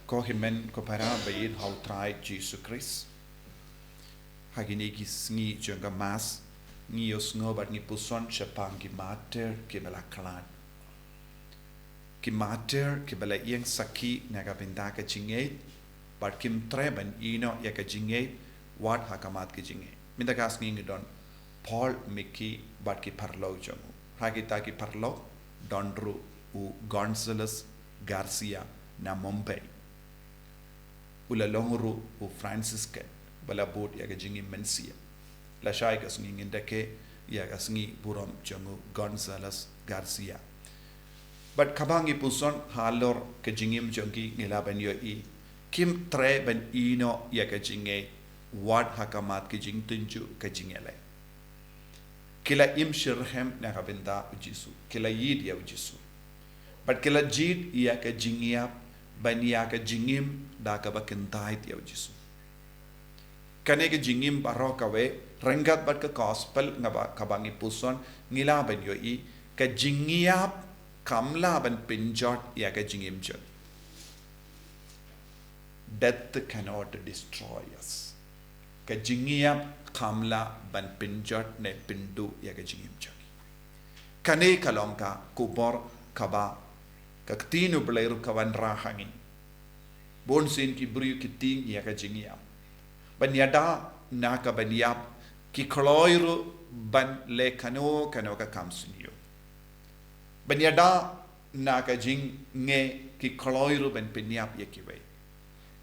ko himen ko para bayin how try Jesus Christ hagini ki sngi jonga mas ngi osngo bat ngi puson chapang ki mater ki bala klan ki mater ki bala yang saki naga benda ka jinge bat kim treban ino ya ka jinge wat hakamat ki jinge minda kas ngi don Paul Mickey bat ki parlo jamu hagita ki parlo Dondru u Gonzales Garcia na Mumbai ula longru u Franciscan bala bot ya ga jingi mensia la shay ka sngi ngindake ya ga sngi burom jamu Gonzales Garcia but kabangi puson halor ka jingim jongi ngila ban yo I kim tre ban ino ya ga jinge wat hakamat ki jing tunju ka jingele kila im shirhem na ka benda ujisu kila yid ya ujisu but kila jid ya ka jingia ban ya ka jingim da ka bakentai ya ujisu kane ke jingim baroka we rangat bat ka gospel ngaba kabangi puson ngila ban yo I ka jingia kamla ban pinjot ya ka jingim jon death cannot destroy us ka jingia kamla ban pinjot ne pindu ya ka jingim jon kane kalongka kubor kaba kaktinu belairu kawan rahangin bonsin ki bru ki ting ya ka jingia banyada naka banyap ki kloiru ban le kano ka kamsunio banyada naka jing nge ki kloiru ban pinyap yakiwe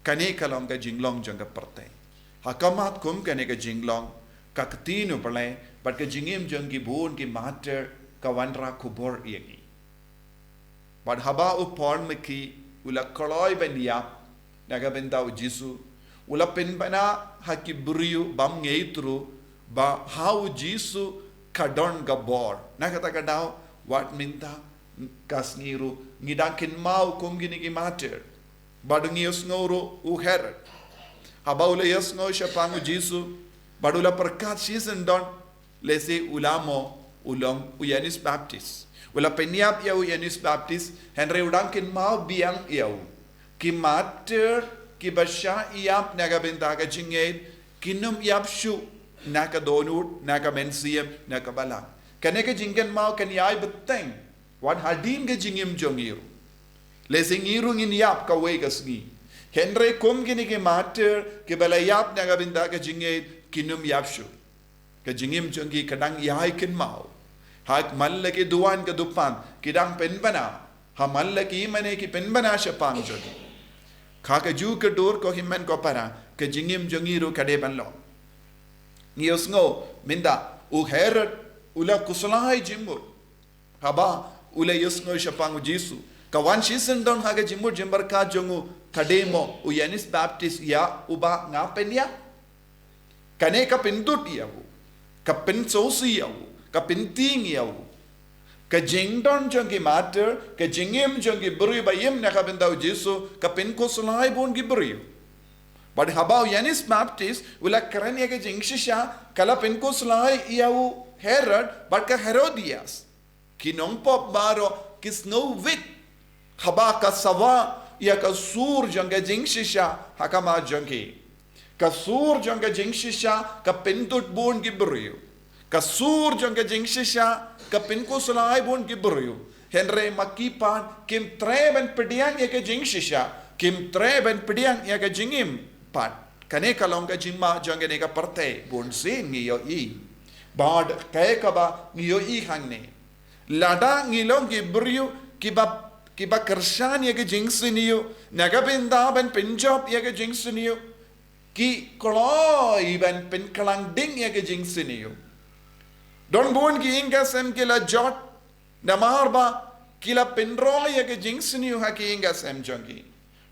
kane kalonga jinglong janga parte hakamat kum kane ka jinglong kaktinu belai bat ka jingim jangi bon ki mater kawanra kubor yangi but haba upon meki ula koloi banyap naga benda jisu ula penbana hakiburiu bam ngeitru ba how jisu kadon gabor nakata kadao wat minta kasngiru ngidakin mau kum gini ki mater badungi usngoro u her haba ula yasngo shapangu jisu badula perkat season don lese ulamo ulong uyanis baptist ula penyap ya uyanis baptist henry udankin mau biang yau ki mater ki basha iap naga bentaga jinged kinum iap shu naka donut naka mensiem naka bala kaneka jingen mau kan yai beteng wan hadin ga jingim jongiru lesingiru ngin yap ka we gasngi henry kum gini ki mater ki bala yap naga bentaga jinged kinum yap shu ka jingim jongi kadang yai kin mau hak malle ki duan ka dupan kidang penbana ha malle ki mane ki penbana shapang jodi khaka ju ka dor ko himmen ko para ka jingim jongiru kade banlo ngiosngo minda u her ula kuslai jimur haba ula yosngo shapang jisu ka wan shisen don haga jimur jimbar ka jongu kademo u yanis baptist ya uba ngapenya kane ka pendut ya ka pensosi ya ka penting ya ka jingdon jongi mater ka jingim jongi buri bayim na ka bendau jisu ka pen ko sulai bon gi buri but habau yanis baptist ula kran ya ka jingshisha kala pen ko sulai yau herod but ka herodias kinong pop baro kis no wit haba ka sawa ya ka sur jonga jingshisha hakama jongi ka sur jonga jingshisha ka pentut bon gi buri kasur jonga jingshisha ka pinko sulai bon gibruyu henry makipan kim treben pediang ya ka jingshisha kim treben pediang ya ka jingim pat kane kalonga jingma jonga ne ka parte bon sin ngi yo I bad kay ka ba ngi yo I hangne lada ngi long gibruyu kiba kershan ya ka jingsiniyo naga benda ben pinjob ya ka jingsiniyo ki koloi ben pinkalang ding ya ka jingsiniyo don bon ki inga sem kila jot na marba kila penro ya ke jingsni ha ki inga sem jongi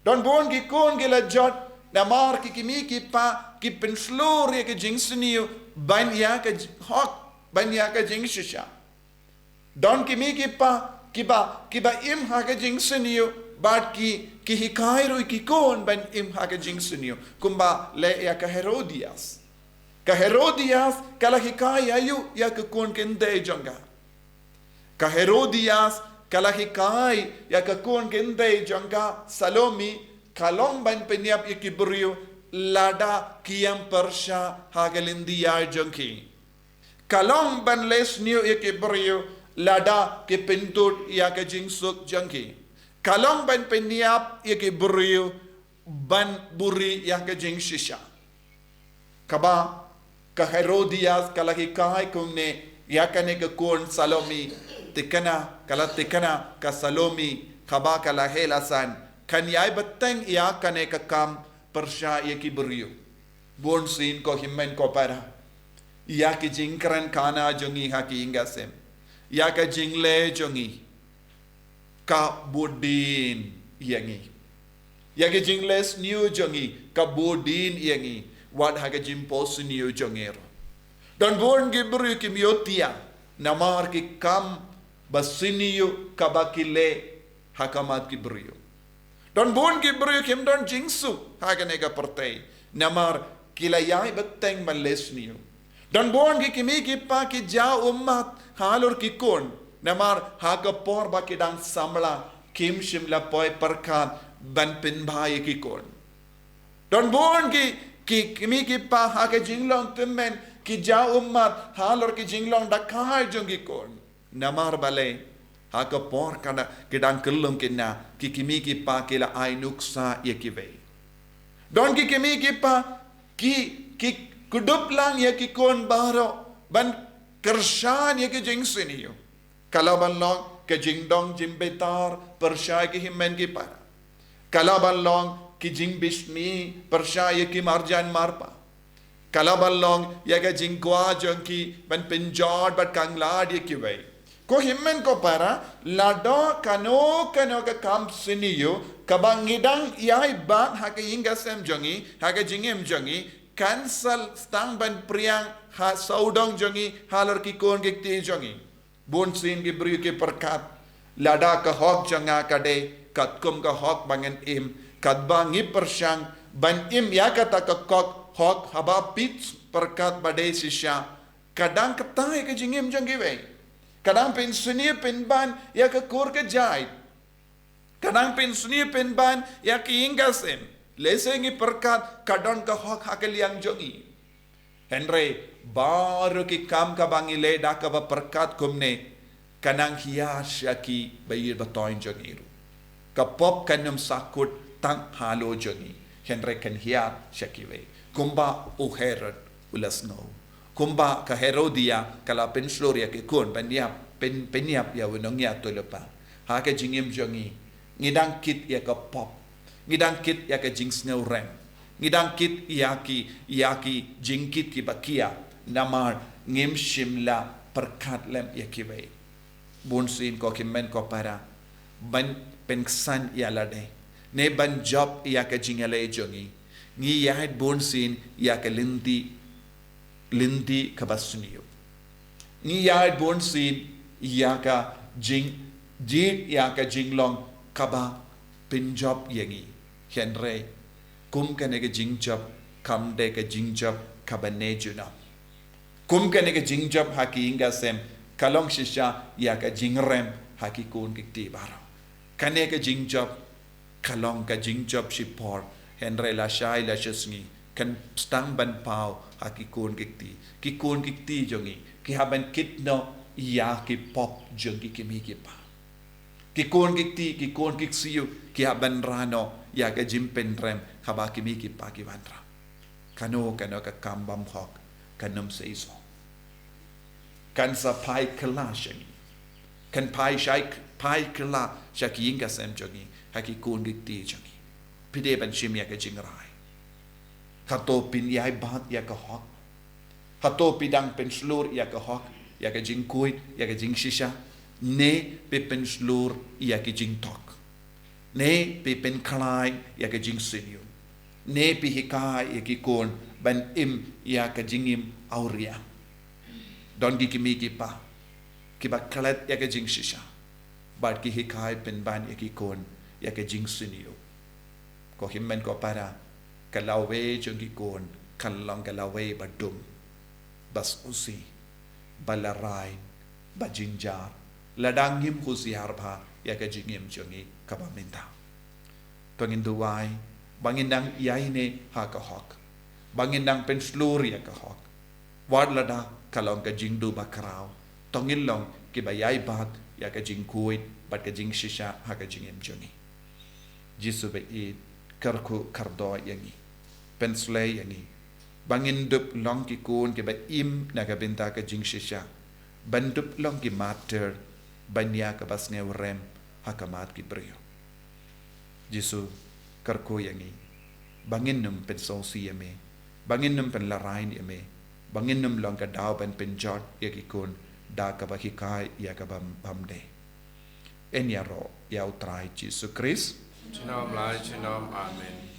don bon ki kon kila jot na mar ki kimi ki pa ki penslor ya ke jingsni ban ya ke hok ban ya ke jingshisha don kimi ki pa kiba im ha ke jingsni bat ki hikairu ki kon ban im ha ke jingsni kumba le ya ka herodias ka herodias kala hikaya yu ya ka kon kende jonga ka herodias kala hikai ya ka kon kende jonga salomi kalong ban peniap ikibrio lada kiam persha hagalindi ya jongki kalong ban les new ikibrio lada ke pentut ya ke jingsuk jongki kalong ban peniap ikibrio ban buri ya ke jingshisha kaba ka Herodias kalaki kai kumne yakane ke kon Salomi tikana ka Salomi kaba kala helasan kan yai bateng yakane ka kam persya yaki beriu bon sin ko himmen ko para yaki jingkran kana jongi haki ingasem yaka jingle jongi ka bodin yangi yaki jingles new jongi ka bodin yangi wad haga jimpos new jongero don bon gibru kimyotia namar ki kam basiniyo kabakile hakamat kibriyo don bon kibriyo kim don jingsu haganega pertai namar kilayai beteng malesniyo don bon ki kimi kipa ki ja ummat halur kikon namar haga por bakidang samla kim shimla poi perkat ban pinbhai kikon don bon ki kimi kipa haga jinglong timmen ki ja ummat halur ki jinglong dakahai jongikon namar balai haka por kada kidang kelum kina ki kimi ki pa kila ai nuksa ye kive don ki kimi ki pa ki kudup lang ye ki kon baro ban kershan ye ki jingsiniyo kalaban long ke jingdong jimbetar persya ki himmen ki para kalaban long ki jingbismi persya ye ki marjan marpa kalaban long ye ke jingkwa jongki ban pinjod bat kanglad ye kive ko himmen ko para lado kano ka kam siniyo kabangidang yai bat hake ingasem jongi hake jingem jongi cancel stang ban priang ha saudong jongi halar ki kon gikti jongi bon sin ki bri ki perkat lada ka hok janga kade katkum ka hok bangen im katba ngi persyang ban im yakata ka kok hok haba pits perkat bade sisya kadang ketai ke jingem jongi we kadang pensunia penban ya ke kur ke jait kadang pensunia penban ya ke ingasem lesengi perkat kadang ke hok hakeliang jongi Henry baru ki kam ka bangi le da ka perkat kumne kanang hias ya ki bayir batoin jongiru ka pop kanum sakut tang halo jongi Henry kan hiat syakiwe kumba uherod ulas no kumba ka Herodia kala pensloria ke kon peniap ya wenongya tolopa ha ke jingim jongi ngidang kit ya ka pop ngidang kit ya ka jings rem ngidang kit yaki jingkit ki bakia namar ngim shimla perkat lem ya kiwe bonsin ko kimmen ko para ban pensan ya lade ne ban job ya ka jingale jongi ngi ya bonsin ya ka lindi kabasuniyo ni ya bonsin ya ka jing jinglong kaba pinjob yangi henry kum kane ke jingjob kam de ke jingjob kabane juna kum kane ke jingjob haki inga sem kalong shisha ya ka jingrem haki kun kikti bara kane ke jingjob kalong ka jingjob shipor henry la shai la shesngi kan stang ban pau haki kon kikti jongi ki haban kitno ya ki pop jongi kimi ki pa ki kon kiksiu ki haban rano ya ka jimpen rem haba kimi ki pa ki vanra kano ka kambam hok kanum seiso kan sa pai kalashing kan pai kala shaki inga sem jongi haki kon kikti jongi pide ban shim ya ka jingrai hato pin yai bat ya ka hok hato pidang penslur ya ka hok ya ka jingkuit ya ka jingshisha ne pe penslur ya ka jingtok ne pe pen khlai ya ka jingsinyo ne pe hikai ya ki kon ban im ya ka jingim auria don di kimi ki pa ki ba khalat ya ka jingshisha bat ki hikai pen ban ya ki kon ya ka jingsinyo ko himmen ko para kalawe jongi kon kalong kalawe badum bas usi balarai bajinjar ladangim khusiar bha ya ka jingim jongi kabaminta penginduai bangindang yaine hakahok bangindang pensluria kahok wadlada kalong ka jingdu bakrao tongilong kibayai bat ya ka jingkuit bat ka jing shisha ha ka jingim joni jisu be I karku kardo yangi penslay yangi bangindup long ki kun ke ba im na ka binta ka jing shisha bandup long ki mater banya ka basne rem ha ka mat ki brio jisu karku yangi banginum pensonsi yame banginum pen larain yame banginum long ka daw ben penjot yakikun da ka ba hikai ya ka bamde enyaro ya utrai Jesu Christ Chinom lai chinom amen.